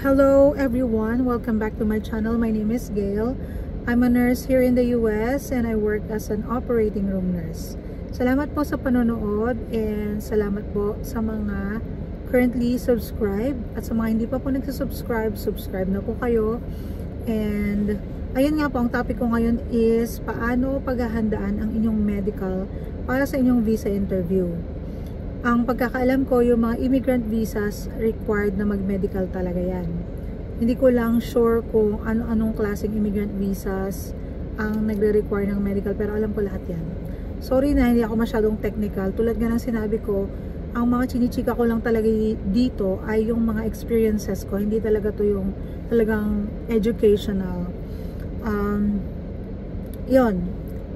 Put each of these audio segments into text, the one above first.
Hello everyone, welcome back to my channel. My name is Gail. I'm a nurse here in the US and I work as an operating room nurse. Salamat po sa panonood and salamat po sa mga currently subscribe at sa mga hindi pa po nagsasubscribe, subscribe na po kayo. And ayun nga po, ang topic ko ngayon is paano paghahandaan ang inyong medical para sa inyong visa interview. Ang pagkakaalam ko, yung mga immigrant visas required na mag-medical talaga yan. Hindi ko lang sure kung ano-anong klaseng immigrant visas ang nagre-require ng medical, pero alam ko lahat yan. Sorry na hindi ako masyadong technical. Tulad nga ng sinabi ko, ang mga chinichika ko lang talaga dito ay yung mga experiences ko. Hindi talaga to yung talagang educational. Yun.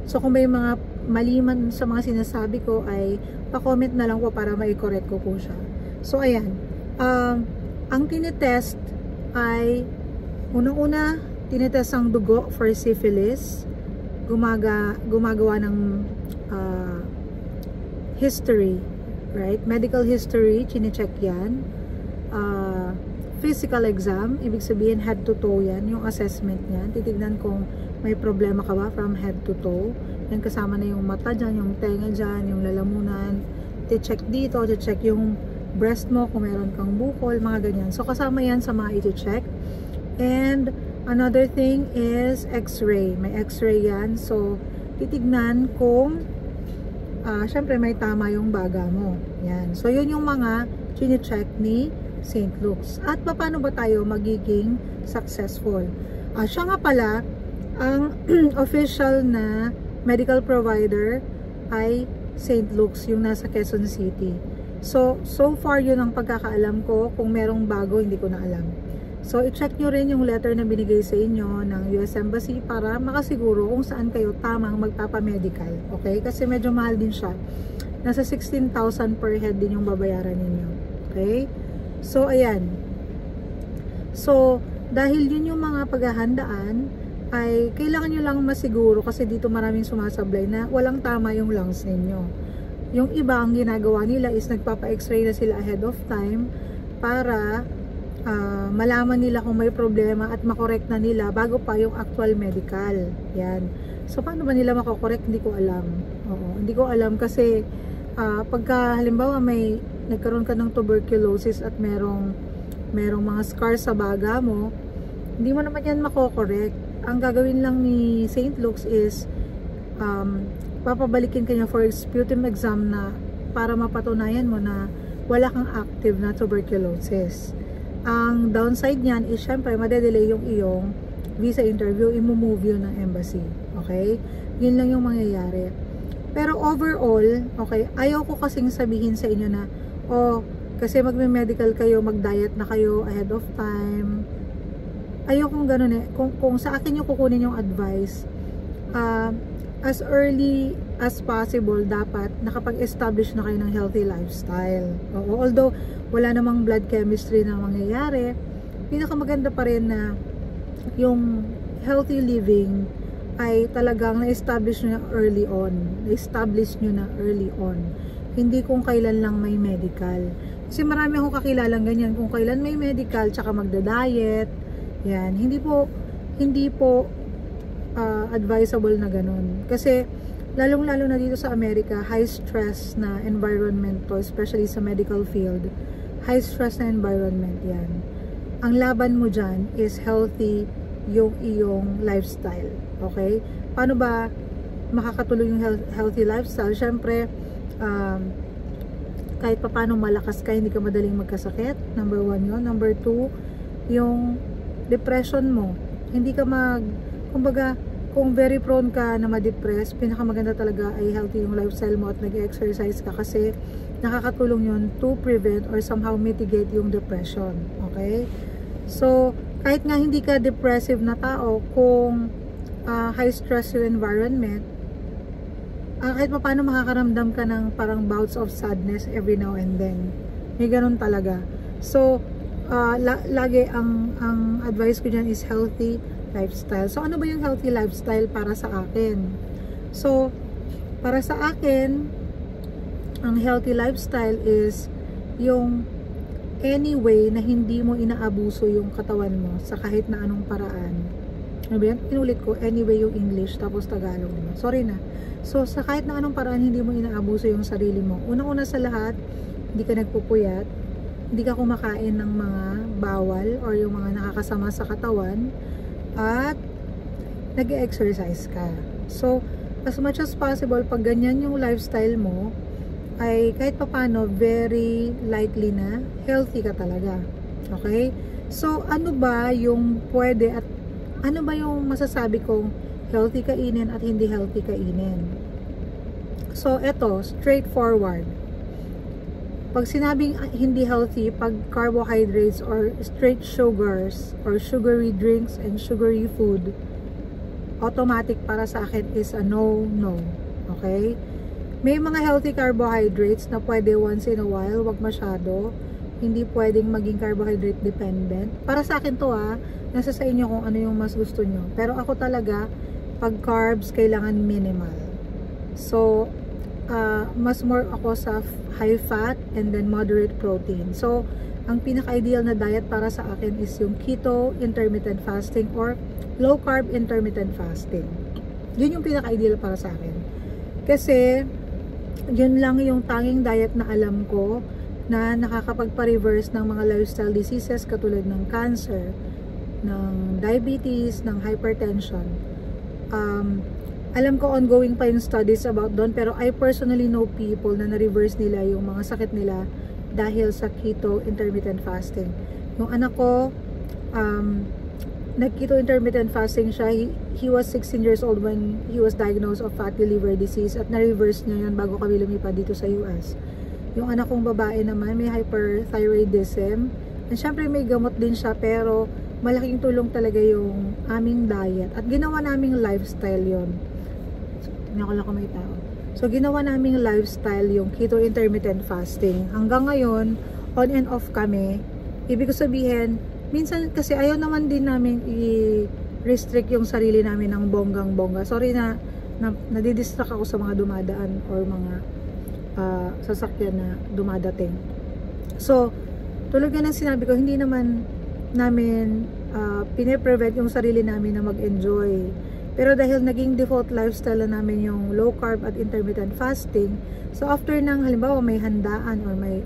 So kung may mga mali man sa mga sinasabi ko ay pa-comment na lang po para mai-correct ko po siya. So ayan, ang tinitest ay unang-una tinitest ang dugo for syphilis, gumagawa ng history, right? Medical history, chine-check yan. Physical exam, ibig sabihin head to toe yan, yung assessment niyan. Titignan kung may problema ka ba from head to toe. Yan, kasama na yung mata dyan, yung tenga dyan, yung lalamunan. I-check dito, i-check yung breast mo kung meron kang bukol, mga ganyan. So kasama yan sa mga i-check. And another thing is x-ray. May x-ray yan. So titignan kung syempre may tama yung baga mo. Yan. So yun yung mga chine-check ni St. Luke's. At paano ba tayo magiging successful? Siya nga pala, ang official na medical provider ay St. Luke's, yung nasa Quezon City. So far yun ang pagkakaalam ko. Kung merong bago, hindi ko na alam. So i-check nyo rin yung letter na binigay sa inyo ng US Embassy para makasiguro kung saan kayo tamang magpapamedical. Okay? Kasi medyo mahal din siya. Nasa 16,000 per head din yung babayaran ninyo. Okay? So ayan. So dahil yun yung mga paghahandaan, ay kailangan nyo lang masiguro, kasi dito maraming sumasablay na walang tama yung lungs ninyo. Yung iba, ang ginagawa nila is nagpapa-x-ray na sila ahead of time para malaman nila kung may problema at makorek na nila bago pa yung actual medical. Yan. So paano ba nila makokorek? Hindi ko alam. Oo, hindi ko alam kasi pagka halimbawa may nagkaroon ka ng tuberculosis at merong mga scars sa baga mo, hindi mo naman yan makokorek. Ang gagawin lang ni St. Luke's is papabalikin kanya for sputum exam na para mapatunayan mo na wala kang active na tuberculosis. Ang downside niyan is syempre madedelay yung iyong visa interview, i-move yun ng embassy. Okay? Yun lang yung mangyayari. Pero overall, okay, ayaw ko kasing sabihin sa inyo na kasi magme-medical kayo, mag-diet na kayo ahead of time. Ayaw kong ganun eh. Kung sa akin yung kukunin yung advice, as early as possible, dapat nakapag-establish na kayo ng healthy lifestyle. Although, wala namang blood chemistry na mangyayari, pinakamaganda pa rin na yung healthy living ay talagang na-establish nyo na early on. Na-establish nyo na early on. Hindi kung kailan lang may medical. Kasi marami akong kakilalang ganyan. Kung kailan may medical, tsaka magda-diet. Yan, hindi po advisable na ganun. Kasi lalong-lalo na dito sa Amerika, high stress na environment to, especially sa medical field. High stress na environment yan. Ang laban mo dyan is healthy yung iyong lifestyle. Okay? Paano ba makakatuloy yung healthy lifestyle? Syempre, kahit pa paano malakas ka, hindi ka madaling magkasakit. Number 1 yun. Number 2, yung depression mo. Hindi ka kumbaga, kung very prone ka na ma-depress, pinakamaganda talaga ay healthy yung lifestyle mo at nag-exercise ka kasi nakakatulong yun to prevent or somehow mitigate yung depression. Okay? So, kahit nga hindi ka depressive na tao, kung high stress yung environment, kahit pa paano makakaramdam ka ng parang bouts of sadness every now and then. May ganun talaga. So, lagi ang advice ko dyan is healthy lifestyle. So ano ba yung healthy lifestyle para sa akin? So para sa akin, ang healthy lifestyle is yung anyway na hindi mo inaabuso yung katawan mo sa kahit na anong paraan. Ano ba yan? Inulit ko, anyway yung English tapos Tagalog mo. Sorry na. So, sa kahit na anong paraan hindi mo inaabuso yung sarili mo. Unang-una sa lahat, hindi ka nagpupuyat, hindi ka kumakain ng mga bawal or yung mga nakakasama sa katawan, at nag-exercise ka. So, as much as possible, pag ganyan yung lifestyle mo, ay kahit papano, very likely na healthy ka talaga. Okay? So, ano ba yung pwede at ano ba yung masasabi kong healthy kainin at hindi healthy kainin? So, eto, straightforward. Pag sinabing hindi healthy, pag carbohydrates or straight sugars or sugary drinks and sugary food, automatic para sa akin is a no. Okay? May mga healthy carbohydrates na pwede once in a while, wag masyado. Hindi pwedeng maging carbohydrate dependent. Para sa akin to nasa sa inyo kung ano yung mas gusto nyo. Pero ako talaga, pag carbs, kailangan minimal. So, mas more ako sa high fat and then moderate protein. So, ang pinaka-ideal na diet para sa akin is yung keto intermittent fasting or low carb intermittent fasting. Yun yung pinaka-ideal para sa akin. Kasi, yun lang yung tanging diet na alam ko na nakakapagpa-reverse ng mga lifestyle diseases katulad ng cancer, ng diabetes, ng hypertension. Alam ko ongoing pa yung studies about doon, pero I personally know people na na-reverse nila yung mga sakit nila dahil sa keto intermittent fasting. Yung anak ko, nag-keto intermittent fasting siya. He was 16 years old when he was diagnosed of fatty liver disease at na-reverse niya yun bago kami lumipad dito sa US. Yung anak kong babae naman, may hyperthyroidism. And syempre may gamot din siya, pero malaking tulong talaga yung aming diet. At ginawa naming lifestyle yon. Tingnan ko may tao. So, ginawa naming lifestyle yung keto intermittent fasting. Hanggang ngayon, on and off kami. Ibig sabihin, minsan kasi ayaw naman din namin i-restrict yung sarili namin ng bonggang-bongga. Sorry na nadidistract ako sa mga dumadaan or mga sasakyan na dumadating. So, tulad nga ng sinabi ko, hindi naman namin pine-prevent yung sarili namin na mag-enjoy. Pero dahil naging default lifestyle na namin yung low carb at intermittent fasting, so after ng halimbawa may handaan or may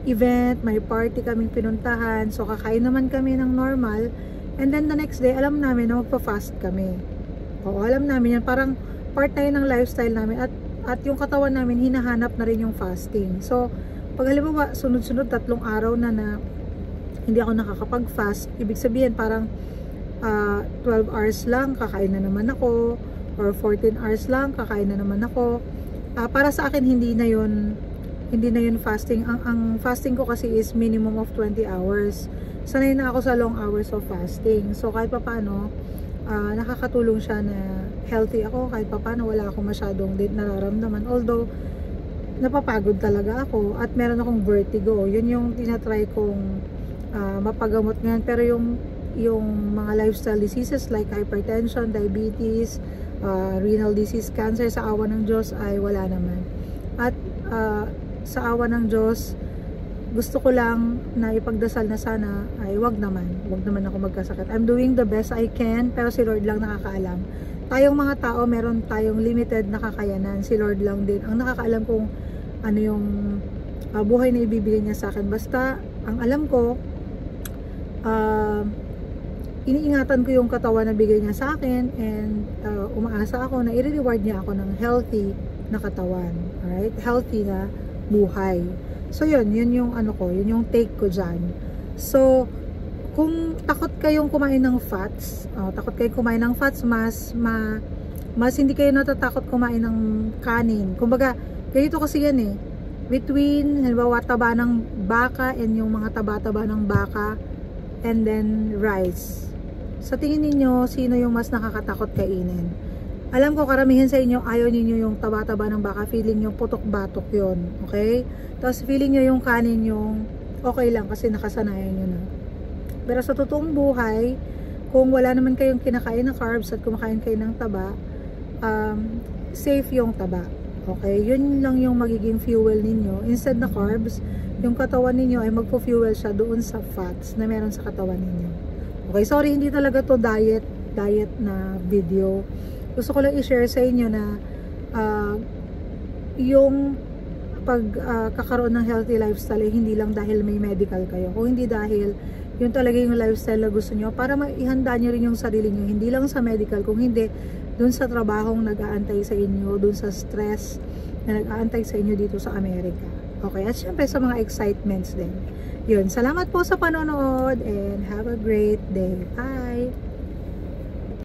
event, may party kaming pinuntahan, so kakain naman kami ng normal, and then the next day, alam namin na magpa-fast kami. Oo, alam namin yan. Parang part na yun ng lifestyle namin at yung katawan namin, hinahanap na rin yung fasting. So, pag halimbawa, sunod-sunod 3 araw na hindi ako nakakapag-fast, ibig sabihin parang 12 hours lang, kakain na naman ako, or 14 hours lang, kakain na naman ako. Para sa akin, hindi na yun fasting. Ang fasting ko kasi is minimum of 20 hours. Sanay na ako sa long hours of fasting. So, kahit pa paano, nakakatulong siya na healthy ako. Kahit pa paano, wala akong masyadong nararamdaman. Although, napapagod talaga ako at meron akong vertigo. Yun yung tinatry kong mapagamot ngayon. Pero yung mga lifestyle diseases like hypertension, diabetes, renal disease, cancer, sa awa ng Diyos ay wala naman. At sa awa ng Diyos, gusto ko lang na ipagdasal na sana ay wag naman ako magkasakit. I'm doing the best I can, pero si Lord lang nakakaalam. Tayong mga tao, meron tayong limited na kakayanan. Si Lord lang din ang nakakaalam kung ano yung buhay na ibibigay niya sa akin. Basta, ang alam ko, iniingatan ko yung katawan na bigay niya sa akin, and umaasa ako na i-reward niya ako ng healthy na katawan. Alright? Healthy na buhay. So, yun yung yun yung take ko dyan. So, kung takot kayong kumain ng fats, mas hindi kayo natatakot kumain ng kanin. Kumbaga, ganito kasi yan between, halimbawa, taba ng baka and yung mga taba-taba ng baka, and then rice. Sa tingin ninyo, sino yung mas nakakatakot kainin? Alam ko karamihan sa inyo, ayaw ninyo yung taba-taba ng baka, feeling nyo putok-batok yon, okay? Tapos feeling nyo yung kanin yung okay lang kasi nakasanayan nyo na. Pero sa totoong buhay, kung wala naman kayong kinakain na carbs at kumakain kayo ng taba, safe yung taba. Okay, yun lang yung magiging fuel ninyo. Instead na carbs, yung katawan ninyo ay magpo-fuel siya doon sa fats na meron sa katawan ninyo. Okay, sorry, hindi talaga to diet na video. Gusto ko lang i-share sa inyo na yung kakaroon ng healthy lifestyle hindi lang dahil may medical kayo, kung hindi dahil yun talaga yung lifestyle na gusto nyo para maihanda nyo rin yung sarili nyo, hindi lang sa medical, kung hindi dun sa trabahong nag-aantay sa inyo, dun sa stress na nag-aantay sa inyo dito sa Amerika. Okay, at syempre sa mga excitements din. Yun, salamat po sa panonood and have a great day. Bye!